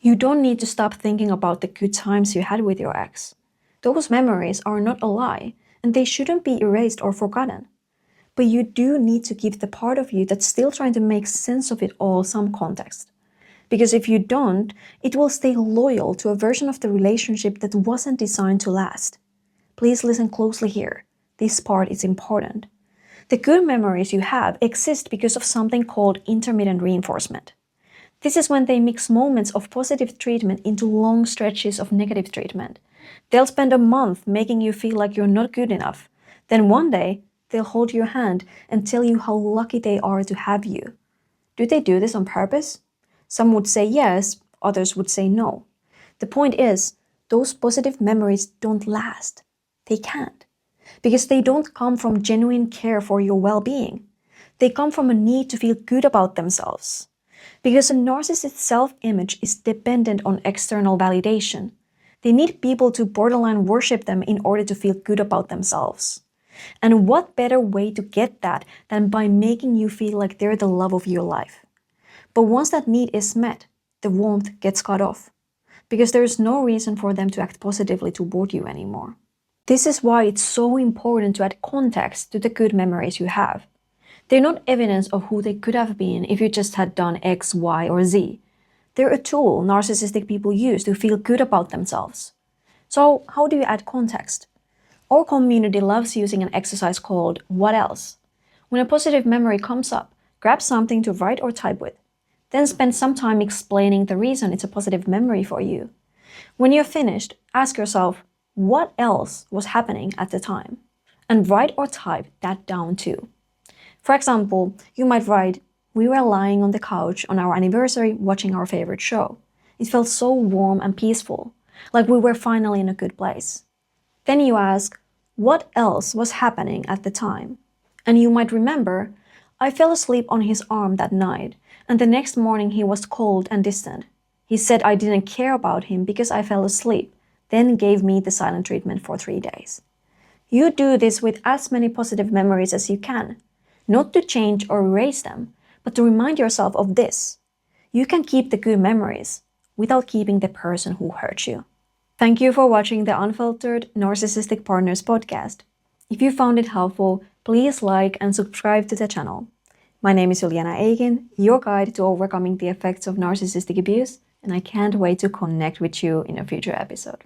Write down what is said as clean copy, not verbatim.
You don't need to stop thinking about the good times you had with your ex. Those memories are not a lie, and they shouldn't be erased or forgotten. But you do need to give the part of you that's still trying to make sense of it all some context. Because if you don't, it will stay loyal to a version of the relationship that wasn't designed to last. Please listen closely here. This part is important. The good memories you have exist because of something called intermittent reinforcement. This is when they mix moments of positive treatment into long stretches of negative treatment. They'll spend a month making you feel like you're not good enough. Then one day, they'll hold your hand and tell you how lucky they are to have you. Do they do this on purpose? Some would say yes, others would say no. The point is, those positive memories don't last. They can't. Because they don't come from genuine care for your well-being. They come from a need to feel good about themselves. Because a narcissist's self-image is dependent on external validation. They need people to borderline worship them in order to feel good about themselves. And what better way to get that than by making you feel like they're the love of your life? But once that need is met, the warmth gets cut off. Because there is no reason for them to act positively toward you anymore. This is why it's so important to add context to the good memories you have. They're not evidence of who they could have been if you just had done X, Y, or Z. They're a tool narcissistic people use to feel good about themselves. So how do you add context? Our community loves using an exercise called What Else? When a positive memory comes up, grab something to write or type with. Then spend some time explaining the reason it's a positive memory for you. When you're finished, ask yourself, what else was happening at the time? And write or type that down too. For example, you might write, we were lying on the couch on our anniversary watching our favorite show. It felt so warm and peaceful, like we were finally in a good place. Then you ask, what else was happening at the time? And you might remember, I fell asleep on his arm that night, and the next morning he was cold and distant. He said I didn't care about him because I fell asleep, then gave me the silent treatment for 3 days. You do this with as many positive memories as you can, not to change or erase them, but to remind yourself of this. You can keep the good memories without keeping the person who hurt you. Thank you for watching the Unfiltered Narcissistic Partners Podcast. If you found it helpful, please like and subscribe to the channel. My name is Juliana, your guide to overcoming the effects of narcissistic abuse, and I can't wait to connect with you in a future episode.